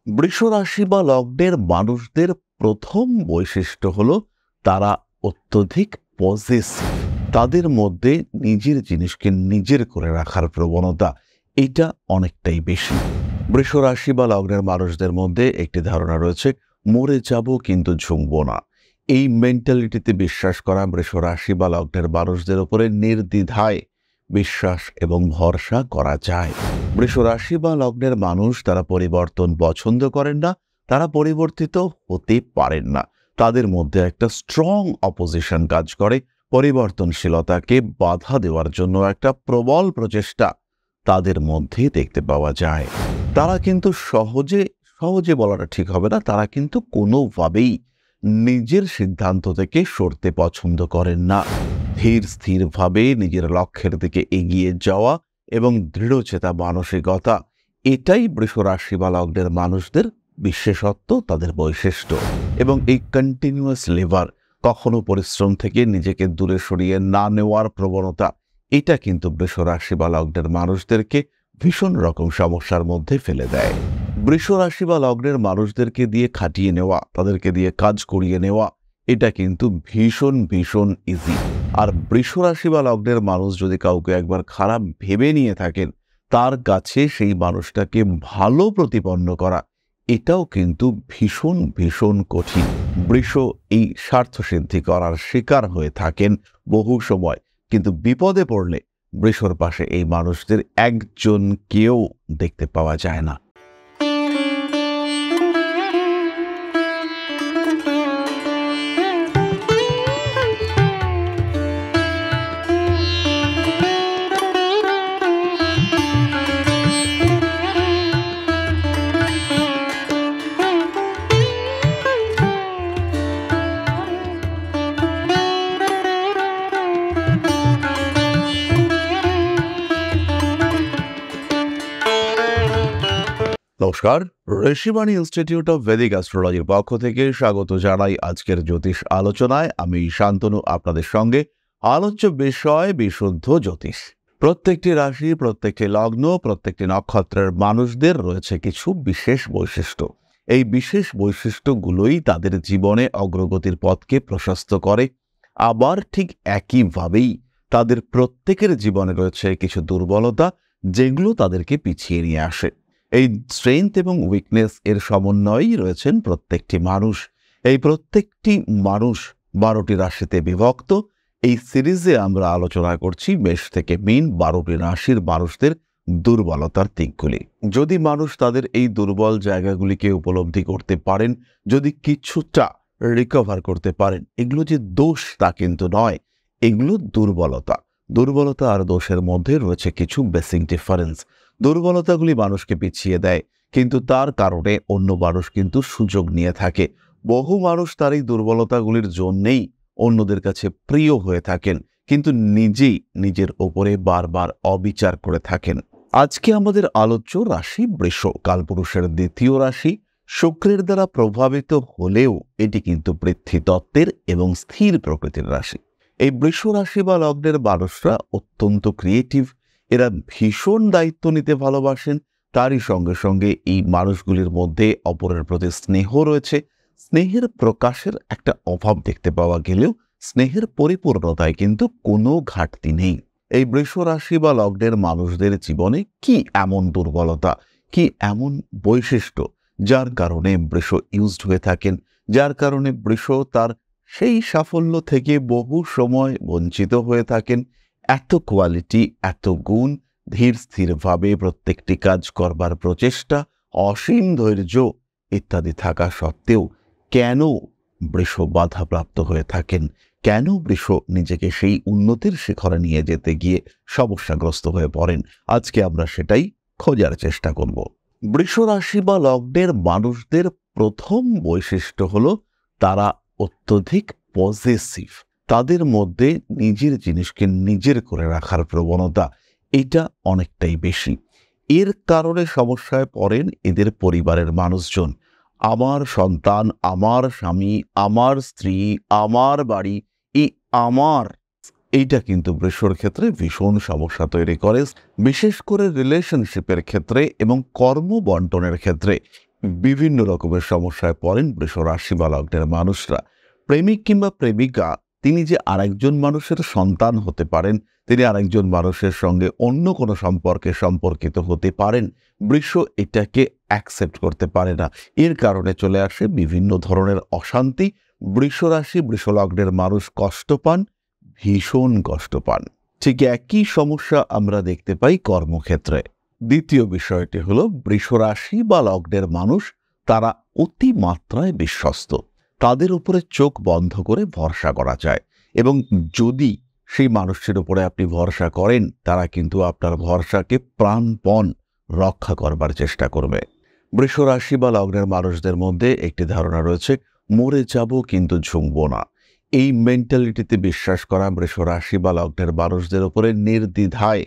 বৃষ রাশি বা লগ্নের মানুষদের প্রথম বৈশিষ্ট্য হলো তারা অত্যধিক পজেসিভ। তাদের মধ্যে নিজের জিনিসকে নিজের করে রাখার প্রবণতা এটা অনেকটাই বেশি। বৃষ রাশি বা লগ্নের মানুষদের মধ্যে একটি ধারণা রয়েছে, মরে যাব কিন্তু ঝুঁকবো না। এই মেন্টালিটিতে বিশ্বাস করা বৃষ রাশি বা লগ্নের মানুষদের উপরে নির্দ্বিধায় বিশ্বাস এবং ভরসা করা যায়। বৃষ রাশি বা লগ্নের মানুষ তারা পরিবর্তন পছন্দ করেন না, তারা পরিবর্তিত হতে পারেন না। তাদের মধ্যে একটা স্ট্রং অপোজিশন কাজ করে। পরিবর্তনশীলতাকে বাধা দেওয়ার জন্য একটা প্রবল প্রচেষ্টা তাদের মধ্যে দেখতে পাওয়া যায়। তারা কিন্তু সহজে সহজে বলাটা ঠিক হবে না, তারা কিন্তু কোনোভাবেই নিজের সিদ্ধান্ত থেকে সরতে পছন্দ করেন না। ধীর স্থিরভাবে নিজের লক্ষ্যের দিকে এগিয়ে যাওয়া এবং দৃঢ়চেতা মানসিকতা, এটাই বৃষ রাশি বা লগ্নের মানুষদের বিশেষত্ব, তাদের বৈশিষ্ট্য। এবং এই কন্টিনিউয়াস লেভার, কখনো পরিশ্রম থেকে নিজেকে দূরে সরিয়ে না নেওয়ার প্রবণতা, এটা কিন্তু বৃষ রাশি বা লগ্নের মানুষদেরকে ভীষণ রকম সমস্যার মধ্যে ফেলে দেয়। বৃষ রাশি বা লগ্নের মানুষদেরকে দিয়ে খাটিয়ে নেওয়া, তাদেরকে দিয়ে কাজ করিয়ে নেওয়া, এটা কিন্তু ভীষণ ভীষণ ইজি। আর বৃষ রাশি বা লগ্নের মানুষ যদি কাউকে একবার খারাপ ভেবে নিয়ে থাকেন, তার কাছে সেই মানুষটাকে ভালো প্রতিপন্ন করা এটাও কিন্তু ভীষণ ভীষণ কঠিন। বৃষ এই স্বার্থসিদ্ধি করার শিকার হয়ে থাকেন বহু সময়, কিন্তু বিপদে পড়লে বৃষর পাশে এই মানুষদের একজনকেও দেখতে পাওয়া যায় না। নমস্কার, ঋষিবাণী ইনস্টিটিউট অফ ভেদিক অ্যাস্ট্রোলজির পক্ষ থেকে স্বাগত জানাই আজকের জ্যোতিষ আলোচনায়। আমি শান্তনু আপনাদের সঙ্গে। আলোচ্য বিষয় বিশুদ্ধ জ্যোতিষ। প্রত্যেকটি রাশি, প্রত্যেকটি লগ্ন, প্রত্যেকটি নক্ষত্রের মানুষদের রয়েছে কিছু বিশেষ বৈশিষ্ট্য। এই বিশেষ বৈশিষ্ট্যগুলোই তাদের জীবনে অগ্রগতির পথকে প্রশস্ত করে। আবার ঠিক একইভাবেই তাদের প্রত্যেকের জীবনে রয়েছে কিছু দুর্বলতা, যেগুলো তাদেরকে পিছিয়ে নিয়ে আসে। এই স্ট্রেংথ এবং উইকনেস এর সমন্বয়েই রয়েছেন প্রত্যেকটি মানুষ। এই প্রত্যেকটি মানুষ 12টি রাশিতে বিভক্ত। এই সিরিজে আমরা আলোচনা করছি মেষ থেকে মীন 12টি রাশির মানুষদের দুর্বলতার দিকগুলি। যদি মানুষ তাদের এই দুর্বল জায়গাগুলিকে উপলব্ধি করতে পারেন, যদি কিছুটা রিকভার করতে পারেন, এগুলো যে দোষ তা কিন্তু নয়, এগুলো দুর্বলতা। দুর্বলতা আর দোষের মধ্যে রয়েছে কিছু বেসিক ডিফারেন্স। দুর্বলতাগুলি মানুষকে পিছিয়ে দেয়, কিন্তু তার কারণে অন্য মানুষ কিন্তু সুযোগ নিয়ে থাকে। বহু মানুষ তার এই দুর্বলতাগুলির জন্যেই অন্যদের কাছে প্রিয় হয়ে থাকেন, কিন্তু নিজেই নিজের ওপরে বারবার অবিচার করে থাকেন। আজকে আমাদের আলোচ্য রাশি বৃষ, কালপুরুষের দ্বিতীয় রাশি। শুক্রের দ্বারা প্রভাবিত হলেও এটি কিন্তু পৃথ্বীতত্ত্বের এবং স্থির প্রকৃতির রাশি। এই বৃষ রাশি বা লগ্নের মানুষরা অত্যন্ত ক্রিয়েটিভ। এরা ভীষণ দায়িত্ব নিতে ভালোবাসেন। তারই সঙ্গে সঙ্গে এই মানুষগুলির মধ্যে অপরের প্রতি স্নেহ রয়েছে। স্নেহের প্রকাশের একটা অভাব দেখতে পাওয়া গেলেও স্নেহের পরিপূর্ণতায় কিন্তু কোনো ঘাটতি নেই। এই বৃষ রাশি বা লগ্নের মানুষদের জীবনে কি এমন দুর্বলতা, কি এমন বৈশিষ্ট্য যার কারণে বৃষ ইউজড হয়ে থাকেন, যার কারণে বৃষ তার সেই সাফল্য থেকে বহু সময় বঞ্চিত হয়ে থাকেন? এত কোয়ালিটি, এত গুণ, ধীর স্থিরভাবে প্রত্যেকটি কাজ করবার প্রচেষ্টা, অসীম ধৈর্য ইত্যাদি থাকা সত্ত্বেও কেন বৃষ বাধাপ্রাপ্ত হয়ে থাকেন? কেন বৃষ নিজেকে সেই উন্নতির শিখরে নিয়ে যেতে গিয়ে সমস্যাগ্রস্ত হয়ে পড়েন? আজকে আমরা সেটাই খোঁজার চেষ্টা করব। বৃষ রাশি বা লগ্নের মানুষদের প্রথম বৈশিষ্ট্য হলো তারা অত্যধিক পজেসিভ। তাদের মধ্যে নিজের জিনিসকে নিজের করে রাখার প্রবণতা এটা অনেকটাই বেশি। এর কারণে সমস্যায় পড়েন এদের পরিবারের মানুষজন। আমার সন্তান, আমার স্বামী, আমার স্ত্রী, আমার বাড়ি, এই আমার, এইটা কিন্তু বৃষর ক্ষেত্রে ভীষণ সমস্যা তৈরি করে। বিশেষ করে রিলেশনশিপের ক্ষেত্রে এবং কর্ম বন্টনের ক্ষেত্রে বিভিন্ন রকমের সমস্যায় পড়েন বৃষ রাশি বা লগ্নের মানুষরা। প্রেমিক কিংবা প্রেমিকা তিনি যে আরেকজন মানুষের সন্তান হতে পারেন, তিনি আরেকজন মানুষের সঙ্গে অন্য কোনো সম্পর্কে সম্পর্কিত হতে পারেন, বৃষ এটাকে অ্যাকসেপ্ট করতে পারে না। এর কারণে চলে আসে বিভিন্ন ধরনের অশান্তি। বৃষ রাশি বৃষ লগ্নের মানুষ কষ্ট পান, ভীষণ কষ্ট পান। ঠিক একই সমস্যা আমরা দেখতে পাই কর্মক্ষেত্রে। দ্বিতীয় বিষয়টি হলো বৃষ রাশি বা লগ্নের মানুষ তারা অতিমাত্রায় বিশ্বস্ত। তাদের উপরে চোখ বন্ধ করে ভরসা করা যায়, এবং যদি সেই মানুষটির উপরে আপনি ভরসা করেন, তারা কিন্তু আপনার ভরসাকে প্রাণপণ রক্ষা করবার চেষ্টা করবে। বৃষ রাশি বা লগ্নের মানুষদের মধ্যে একটি ধারণা রয়েছে, মরে যাব কিন্তু ঝুঁকব না। এই মেন্টালিটিতে বিশ্বাস করা বৃষ রাশি বা লগ্নের মানুষদের উপরে নির্দ্বিধায়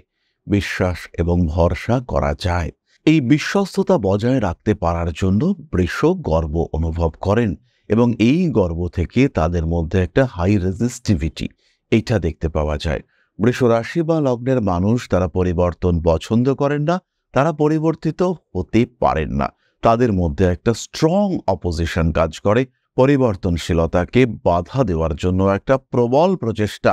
বিশ্বাস এবং ভরসা করা যায়। এই বিশ্বস্ততা বজায় রাখতে পারার জন্য বৃষ গর্ব অনুভব করেন, এবং এই গর্ব থেকে তাদের মধ্যে একটা হাই রেজিস্টিভিটি এইটা দেখতে পাওয়া যায়। বৃষ রাশি বা লগ্নের মানুষ তারা পরিবর্তন পছন্দ করেন না, তারা পরিবর্তিত হতে পারেন না। তাদের মধ্যে একটা স্ট্রং অপোজিশন কাজ করে। পরিবর্তনশীলতাকে বাধা দেওয়ার জন্য একটা প্রবল প্রচেষ্টা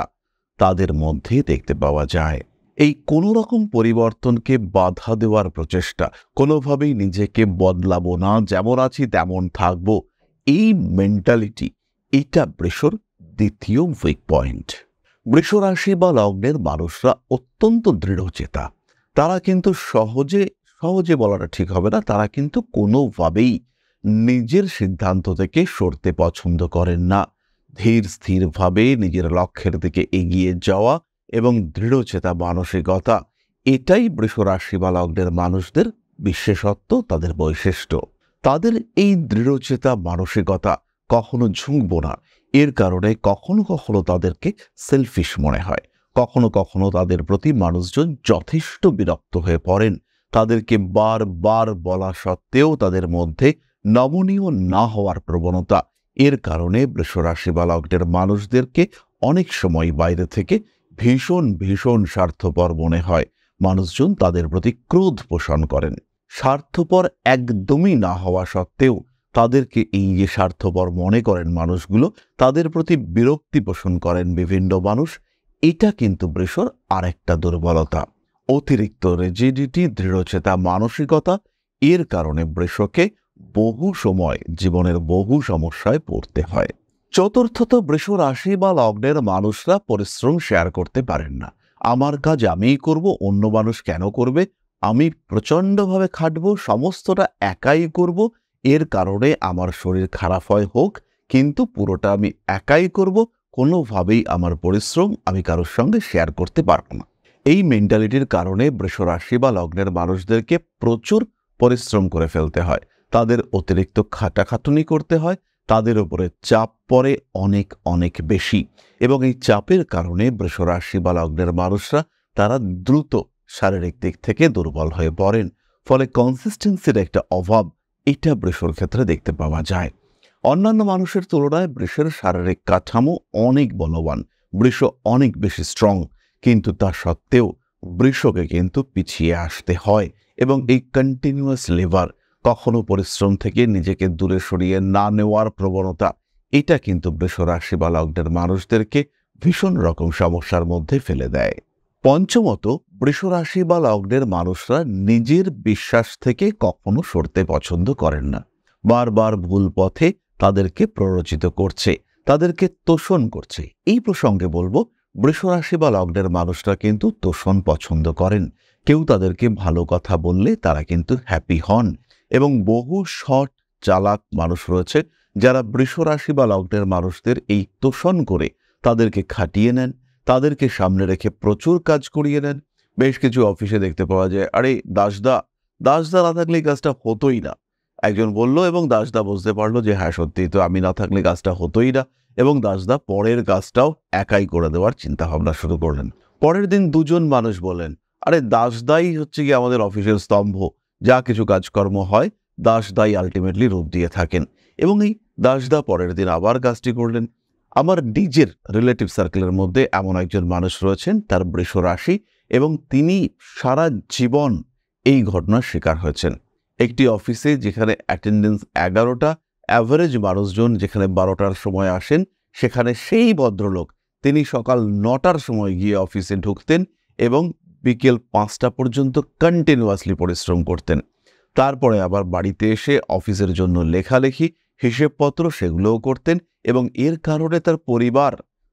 তাদের মধ্যে দেখতে পাওয়া যায়। এই কোনো রকম পরিবর্তনকে বাধা দেওয়ার প্রচেষ্টা, কোনোভাবেই নিজেকে বদলাবো না, যেমন আছি তেমন থাকবো, এই মেন্টালিটি এটা বৃষর দ্বিতীয় উইক পয়েন্ট। বৃষ রাশি বা লগ্নের মানুষরা অত্যন্ত দৃঢ়চেতা। তারা কিন্তু সহজে বলাটা ঠিক হবে না, তারা কিন্তু কোনোভাবেই নিজের সিদ্ধান্ত থেকে সরতে পছন্দ করেন না। ধীর স্থিরভাবে নিজের লক্ষ্যের দিকে এগিয়ে যাওয়া এবং দৃঢ়চেতা মানসিকতা, এটাই বৃষ রাশি বা লগ্নের মানুষদের বিশেষত্ব, তাদের বৈশিষ্ট্য। তাদের এই দৃঢ়চেতা মানসিকতা, কখনো ঝুঁকবো না, এর কারণে কখনো কখনো তাদেরকে সেলফিশ মনে হয়। কখনো কখনো তাদের প্রতি মানুষজন যথেষ্ট বিরক্ত হয়ে পড়েন। তাদেরকে বারবার বলা সত্ত্বেও তাদের মধ্যে নমনীয় না হওয়ার প্রবণতা, এর কারণে বৃষ রাশি বা লগ্নের মানুষদেরকে অনেক সময় বাইরে থেকে ভীষণ ভীষণ স্বার্থপর মনে হয়। মানুষজন তাদের প্রতি ক্রোধ পোষণ করেন। স্বার্থপর একদমই না হওয়া সত্ত্বেও তাদেরকে এই যে স্বার্থপর মনে করেন মানুষগুলো, তাদের প্রতি বিরক্তি পোষণ করেন বিভিন্ন মানুষ। এটা কিন্তু বৃষর আরেকটা দুর্বলতা। অতিরিক্ত রিজিডিটি, দৃঢ়চেতা মানসিকতা, এর কারণে বৃষকে বহু সময় জীবনের বহু সমস্যায় পড়তে হয়। চতুর্থত, বৃষ রাশি বা লগ্নের মানুষরা পরিশ্রম শেয়ার করতে পারেন না। আমার কাজ আমিই করব, অন্য মানুষ কেন করবে? আমি প্রচণ্ডভাবে খাটব, সমস্তটা একাই করব, এর কারণে আমার শরীর খারাপ হোক, কিন্তু পুরোটা আমি একাই করব, কোনোভাবেই আমার পরিশ্রম আমি কারোর সঙ্গে শেয়ার করতে পারব না। এই মেন্টালিটির কারণে বৃষ রাশি বা লগ্নের মানুষদেরকে প্রচুর পরিশ্রম করে ফেলতে হয়। তাদের অতিরিক্ত খাটাখাটুনি করতে হয়, তাদের উপরে চাপ পড়ে অনেক অনেক বেশি, এবং এই চাপের কারণে বৃষ রাশি বা লগ্নের মানুষরা তারা দ্রুত শারীরিক দিক থেকে দুর্বল হয়ে পড়েন। ফলে কনসিস্টেন্সির একটা অভাব এটা বৃষর ক্ষেত্রে দেখতে পাওয়া যায়। অন্যান্য মানুষের তুলনায় বৃষের শারীরিক কাঠামো অনেক বলবান, বৃষ অনেক বেশি স্ট্রং, কিন্তু তা সত্ত্বেও বৃষকে কিন্তু পিছিয়ে আসতে হয়, এবং এই কন্টিনিউয়াস লেবার, কখনো পরিশ্রম থেকে নিজেকে দূরে সরিয়ে না নেওয়ার প্রবণতা, এটা কিন্তু বৃষ রাশি বা লগ্নের মানুষদেরকে ভীষণ রকম সমস্যার মধ্যে ফেলে দেয়। পঞ্চমত, বৃষ রাশি বা লগ্নের মানুষরা নিজের বিশ্বাস থেকে কখনো সরতে পছন্দ করেন না। বারবার ভুল পথে তাদেরকে প্ররোচিত করছে, তাদেরকে তোষণ করছে। এই প্রসঙ্গে বলবো, বৃষ রাশি বা লগ্নের মানুষরা কিন্তু তোষণ পছন্দ করেন। কেউ তাদেরকে ভালো কথা বললে তারা কিন্তু হ্যাপি হন, এবং বহু সৎ চালাক মানুষ রয়েছে যারা বৃষ রাশি বা লগ্নের মানুষদের এই তোষণ করে তাদেরকে খাটিয়ে নেন, তাদেরকে সামনে রেখে প্রচুর কাজ করিয়ে নেন। বেশ কিছু অফিসে দেখতে পাওয়া যায়, আরে দাসদা না থাকলে এই কাজটা হতোই না। একজন বলল, এবং দাসদা বুঝতে পারলো যে হ্যাঁ সত্যি তো, আমি না থাকলে কাজটা হতোই না, এবং দাসদা পরের কাজটাও একাই করে দেওয়ার চিন্তা ভাবনা শুরু করলেন। পরের দিন দুজন মানুষ বলেন, আরে দাসদাই হচ্ছে কি আমাদের অফিসের স্তম্ভ, যা কিছু কাজকর্ম হয় দাসদাই আলটিমেটলি রূপ দিয়ে থাকেন। এবং এই দাসদা পরের দিন আবার কাজটি করলেন। আমার নিজের রিলেটিভ সার্কেলের মধ্যে এমন একজন মানুষ রয়েছেন, তার বৃষ রাশি, এবং তিনি সারা জীবন এই ঘটনার শিকার হয়েছেন। একটি অফিসে যেখানে অ্যাটেন্ডেন্স 11টা, অ্যাভারেজ মানুষজন যেখানে 12টার সময় আসেন, সেখানে সেই ভদ্রলোক তিনি সকাল 9টার সময় গিয়ে অফিসে ঢুকতেন এবং বিকেল 5টা পর্যন্ত কন্টিনিউয়াসলি পরিশ্রম করতেন। তারপরে আবার বাড়িতে এসে অফিসের জন্য লেখালেখি, হিসেবপত্র সেগুলোও করতেন এবং এর কারণে তার পরিবার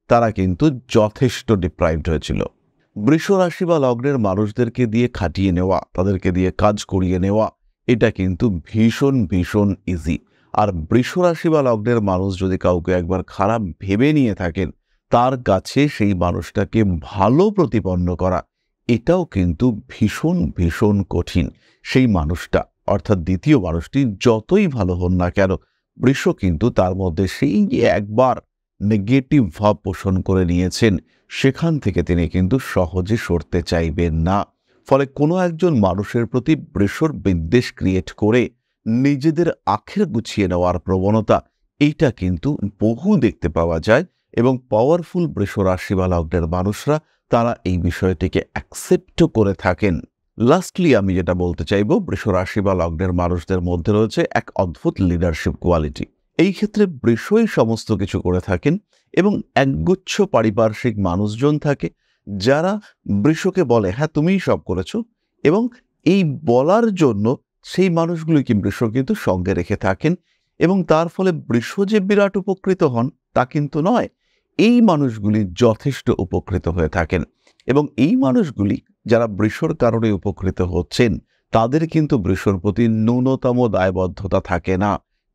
তারা কিন্তু যথেষ্ট ডিপ্রাইভড হয়েছিল। বৃষ রাশি বা লগ্নের মানুষদেরকে দিয়ে খাটিয়ে নেওয়া, তাদেরকে দিয়ে কাজ করিয়ে নেওয়া, এটা কিন্তু ভীষণ ভীষণ ইজি। আর বৃষ রাশি বা লগ্নের মানুষ যদি কাউকে একবার খারাপ ভেবে নিয়ে থাকেন, তার কাছে সেই মানুষটাকে ভালো প্রতিপন্ন করা এটাও কিন্তু ভীষণ ভীষণ কঠিন। সেই মানুষটা অর্থাৎ দ্বিতীয় মানুষটি যতই ভালো হন না কেন, বৃষ কিন্তু তার মধ্যে সেই যে একবার নেগেটিভ ভাব পোষণ করে নিয়েছেন, সেখান থেকে তিনি কিন্তু সহজে সরতে চাইবেন না। ফলে কোনো একজন মানুষের প্রতি বৃষর বিদ্বেষ ক্রিয়েট করে নিজেদের আখের গুছিয়ে নেওয়ার প্রবণতা, এইটা কিন্তু বহু দেখতে পাওয়া যায় এবং পাওয়ারফুল বৃষ রাশি বা লগ্নের মানুষরা তারা এই বিষয়টিকে অ্যাকসেপ্টও করে থাকেন। লাস্টলি আমি যেটা বলতে চাইব, বৃষ রাশি বা লগ্নের মানুষদের মধ্যে রয়েছে এক অদ্ভুত লিডারশিপ কোয়ালিটি। এই ক্ষেত্রে বৃষই সমস্ত কিছু করে থাকেন এবং একগুচ্ছ পারিপার্শ্বিক মানুষজন থাকে যারা বৃষকে বলে হ্যাঁ তুমিই সব করেছো, এবং এই বলার জন্য সেই মানুষগুলিকে বৃষ কিন্তু সঙ্গে রেখে থাকেন এবং তার ফলে বৃষ যে বিরাট উপকৃত হন তা কিন্তু নয়, এই মানুষগুলি যথেষ্ট উপকৃত হয়ে থাকেন এবং এই মানুষগুলি যারা বৃষর কারণে উপকৃত হচ্ছেন তাদের কিন্তু বৃষর প্রতি ন্যূনতম দায়বদ্ধতা থাকে না।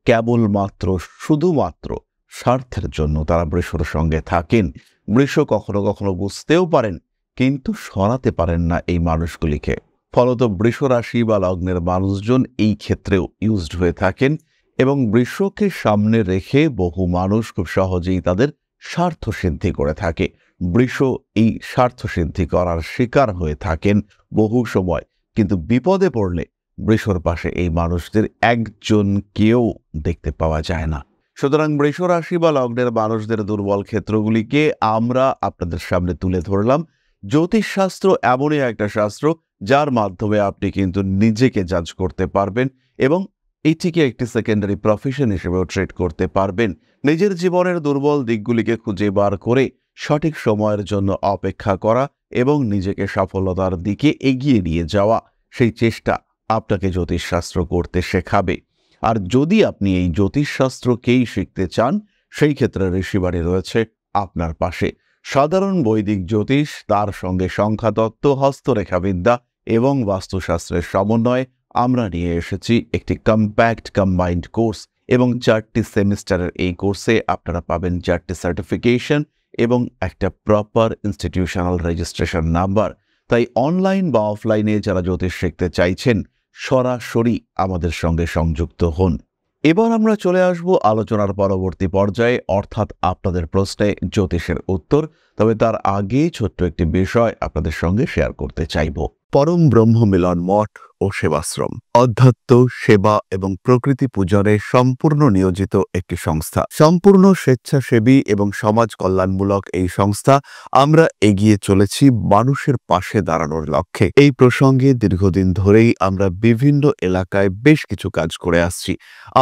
কেবলমাত্র শুধুমাত্র স্বার্থের জন্য তারা বৃষর সঙ্গে থাকেন। বৃষ কখনো কখনো বুঝতেও পারেন কিন্তু সরাতে পারেন না এই মানুষগুলিকে। ফলত বৃষ রাশি বা লগ্নের মানুষজন এই ক্ষেত্রেও ইউজড হয়ে থাকেন এবং বৃষকে সামনে রেখে বহু মানুষ খুব সহজেই তাদের স্বার্থ সিদ্ধি করে থাকে। বৃষ এই স্বার্থ সিদ্ধি করার শিকার হয়ে থাকেন বহু সময়, কিন্তু বিপদে পড়লে বৃষর পাশে এই মানুষদের একজনকেও দেখতে পাওয়া যায় না। সুতরাং বৃষ রাশি বা লগ্নের মানুষদের দুর্বল ক্ষেত্রগুলিকে আমরা আপনাদের সামনে তুলে ধরলাম। জ্যোতিষশাস্ত্র এমনই একটা শাস্ত্র যার মাধ্যমে আপনি কিন্তু নিজেকে জাজ করতে পারবেন এবং এটিকে একটি সেকেন্ডারি প্রফেশন হিসেবেও ট্রিট করতে পারবেন। নিজের জীবনের দুর্বল দিকগুলিকে খুঁজে বার করে সঠিক সময়ের জন্য অপেক্ষা করা এবং নিজেকে সফলতার দিকে এগিয়ে নিয়ে যাওয়া, সেই চেষ্টা আপনাকে জ্যোতিষশাস্ত্র করতে শেখাবে। আর যদি আপনি এই জ্যোতিষশাস্ত্রকেই শিখতে চান, সেই ক্ষেত্রে ঋষিবাণী রয়েছে আপনার পাশে। সাধারণ বৈদিক জ্যোতিষ, তার সঙ্গে সংখ্যাতত্ত্ব, হস্তরেখাবিদ্যা এবং বাস্তুশাস্ত্রের সমন্বয়ে আমরা নিয়ে এসেছি একটি কম্প্যাক্ট কম্বাইন্ড কোর্স এবং 4টি সেমিস্টারের এই কোর্সে আপনারা পাবেন 4টি সার্টিফিকেশন এবং একটা প্রপার ইনস্টিটিউশনাল রেজিস্ট্রেশন নাম্বার। তাই অনলাইন বা অফলাইনে যারা জ্যোতিষ শিখতে চাইছেন সরাসরি আমাদের সঙ্গে সংযুক্ত হন। এবার আমরা চলে আসব আলোচনার পরবর্তী পর্যায়ে, অর্থাৎ আপনাদের প্রশ্নে জ্যোতিষের উত্তর। তবে তার আগে ছোট্ট একটি বিষয় আপনাদের সঙ্গে শেয়ার করতে চাইব। পরম ব্রহ্ম মিলন মঠ ও সেবাশ্রম অধ্যাত্ম, সেবা এবং প্রকৃতি পূজনে সম্পূর্ণ নিয়োজিত একটি সংস্থা। সম্পূর্ণ স্বেচ্ছাসেবী এবং সমাজ কল্যাণমূলক এই সংস্থা আমরা এগিয়ে চলেছি মানুষের পাশে দাঁড়ানোর লক্ষ্যে। এই প্রসঙ্গে দীর্ঘদিন ধরেই আমরা বিভিন্ন এলাকায় বেশ কিছু কাজ করে আসছি।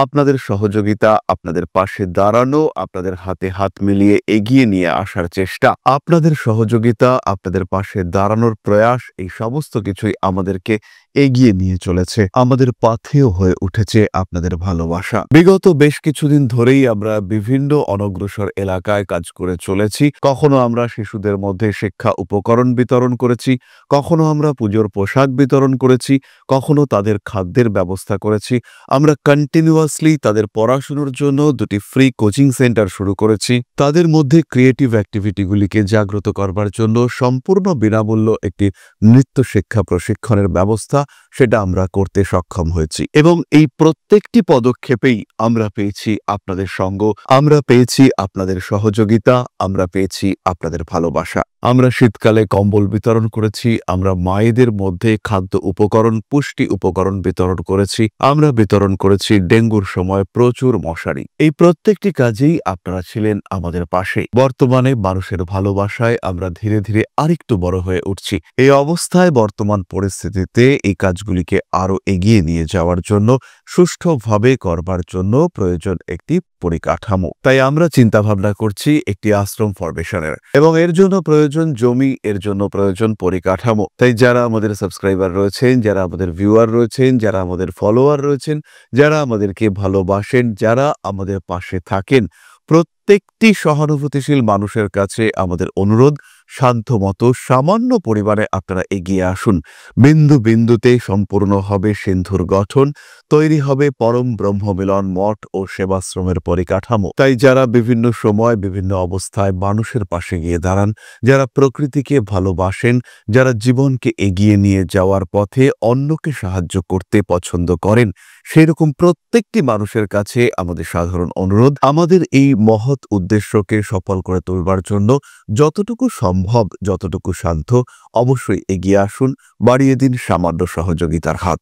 আপনাদের সহযোগিতা, আপনাদের পাশে দাঁড়ানো, আপনাদের হাতে হাত মিলিয়ে এগিয়ে নিয়ে আসার চেষ্টা, আপনাদের সহযোগিতা, আপনাদের পাশে দাঁড়ানোর প্রয়াস, এই সমস্ত কিছুই আমাদেরকে এগিয়ে নিয়ে চলেছে। আমাদের পাথেয় হয়ে উঠেছে আপনাদের ভালোবাসা। বিগত বেশ কিছুদিন ধরেই আমরা বিভিন্ন অনগ্রসর এলাকায় কাজ করে চলেছি। কখনো আমরা শিশুদের মধ্যে শিক্ষা উপকরণ বিতরণ করেছি, কখনো আমরা পুজোর পোশাক বিতরণ করেছি, কখনো তাদের খাদ্যের ব্যবস্থা করেছি। আমরা কন্টিনিউয়াসলি তাদের পড়াশোনার জন্য 2টি ফ্রি কোচিং সেন্টার শুরু করেছি। তাদের মধ্যে ক্রিয়েটিভ অ্যাক্টিভিটিগুলিকে জাগ্রত করবার জন্য সম্পূর্ণ বিনামূল্য একটি নৃত্য শিক্ষা প্রশিক্ষণের ব্যবস্থা, সেটা আমরা করতে সক্ষম হয়েছি এবং এই প্রত্যেকটি পদক্ষেপেই আমরা পেয়েছি আপনাদের সঙ্গ, আমরা পেয়েছি আপনাদের সহযোগিতা, আমরা পেয়েছি আপনাদের ভালোবাসা। আমরা শীতকালে কম্বল বিতরণ করেছি, আমরা মায়েদের মধ্যে খাদ্য উপকরণ, পুষ্টি উপকরণ বিতরণ করেছি, আমরা বিতরণ করেছি ডেঙ্গুর সময় প্রচুর মশারি। এই প্রত্যেকটি কাজেই আপনারা ছিলেন আমাদের পাশে। বর্তমানে মানুষের ভালোবাসায় আমরা ধীরে ধীরে আরেকটু বড় হয়ে উঠছি। এই অবস্থায় বর্তমান পরিস্থিতিতে এই কাজগুলিকে আরো এগিয়ে নিয়ে যাওয়ার জন্য, সুষ্ঠুভাবে করবার জন্য প্রয়োজন একটি পরিকাঠামো। তাই আমরা চিন্তা ভাবনা করছি একটি আশ্রম ফরমেশনের, এবং এর জন্য প্রয়োজন জমি, এর জন্য প্রয়োজন পরিকাঠামো। তাই যারা আমাদের সাবস্ক্রাইবার রয়েছেন, যারা আমাদের ভিউয়ার রয়েছেন, যারা আমাদের ফলোয়ার রয়েছেন, যারা আমাদেরকে ভালোবাসেন, যারা আমাদের পাশে থাকেন, প্রত্যেকটি সহানুভূতিশীল মানুষের কাছে আমাদের অনুরোধ, সাধ্যমতো সামান্য পরিমাণে আপনারা এগিয়ে আসুন। বিন্দু বিন্দুতে সম্পূর্ণ হবে সিন্ধুর গঠন, তৈরি হবে পরম ব্রহ্মমিলন মঠ ও সেবাশ্রমের পরিকাঠামো। তাই যারা বিভিন্ন সময় বিভিন্ন অবস্থায় মানুষের পাশে গিয়ে দাঁড়ান, যারা প্রকৃতিকে ভালোবাসেন, যারা জীবনকে এগিয়ে নিয়ে যাওয়ার পথে অন্যকে সাহায্য করতে পছন্দ করেন, সেই রকম প্রত্যেকটি মানুষের কাছে আমাদের সাধারণ অনুরোধ, আমাদের এই মহৎ উদ্দেশ্যকে সফল করে তুলবার জন্য যতটুকু সম্ভব, যতটুকু সাধ্য, অবশ্যই এগিয়ে আসুন, বাড়িয়ে দিন সামান্য সহযোগিতার হাত।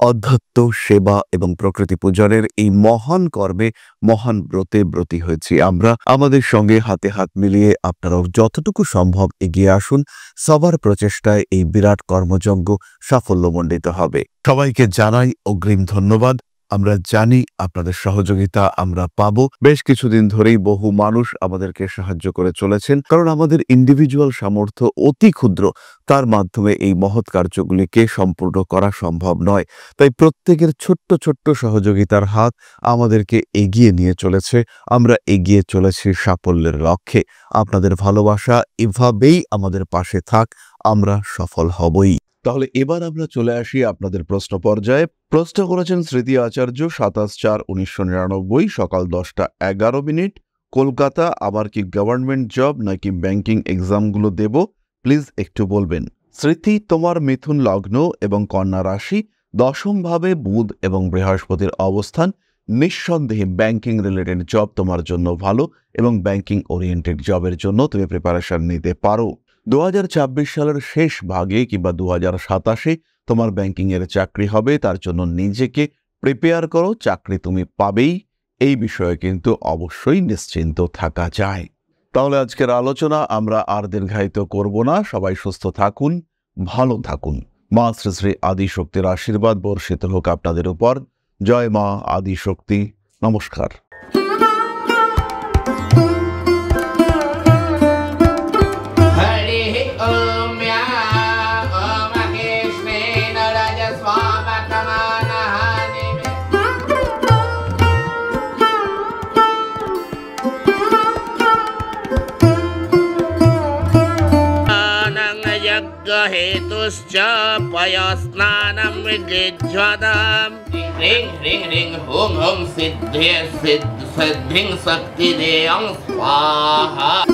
অধ্যাত্ম, সেবা এবং প্রকৃতি পূজনের এই মহান কর্মে, মহান ব্রতে ব্রতী হয়েছি আমরা। আমাদের সঙ্গে হাতে হাত মিলিয়ে আপনারাও যতটুকু সম্ভব এগিয়ে আসুন। সবার প্রচেষ্টায় এই বিরাট কর্মযজ্ঞ সাফল্যমণ্ডিত হবে। সবাইকে জানাই অগ্রিম ধন্যবাদ। আমরা জানি আপনাদের সহযোগিতা আমরা পাবো। বেশ কিছুদিন ধরেই বহু মানুষ আমাদেরকে সাহায্য করে চলেছেন, কারণ আমাদের ইন্ডিভিজুয়াল সামর্থ্য অতি ক্ষুদ্র, তার মাধ্যমে এই মহৎ কার্যগুলিকে সম্পূর্ণ করা সম্ভব নয়। তাই প্রত্যেকের ছোট্ট ছোট্ট সহযোগিতার হাত আমাদেরকে এগিয়ে নিয়ে চলেছে। আমরা এগিয়ে চলেছি সাফল্যের লক্ষ্যে। আপনাদের ভালোবাসা এভাবেই আমাদের পাশে থাক, আমরা সফল হবই। তাহলে এবার আমরা চলে আসি আপনাদের প্রশ্ন পর্যায়ে। প্রশ্ন করেছেন স্মৃতি আচার্য, 27/4/1999, সকাল 10:11। কলকাতা। আবার কি গভর্নমেন্ট জব নাকি ব্যাংকিং এক্সামগুলো দেব, প্লিজ একটু বলবেন। স্মৃতি, তোমার মিথুন লগ্ন এবং কন্যা রাশি, দশমভাবে বুধ এবং বৃহস্পতির অবস্থান, নিঃসন্দেহে ব্যাংকিং রিলেটেড জব তোমার জন্য ভালো, এবং ব্যাংকিং ওরিয়েন্টেড জবের জন্য তুমি প্রিপারেশন নিতে পারো। 2024 সালের শেষ ভাগে কিংবা 2027-এ তোমার ব্যাংকিংয়ের চাকরি হবে, তার জন্য নিজেকে প্রিপেয়ার করো, চাকরি তুমি পাবেই, এই বিষয়ে কিন্তু অবশ্যই নিশ্চিন্ত থাকা যায়। তাহলে আজকের আলোচনা আমরা আর দীর্ঘায়িত করব না। সবাই সুস্থ থাকুন, ভালো থাকুন। মা শ্রী শ্রী আদিশক্তির আশীর্বাদ বর্ষিত হোক আপনাদের উপর। জয় মা আদিশক্তি। নমস্কার। हेतुश्च पयस्नानं विजिह्वताम् ह्रीं ह्रीं ह्रीं हुं हुं सिद्धिं शक्तिदेयं स्वाहा।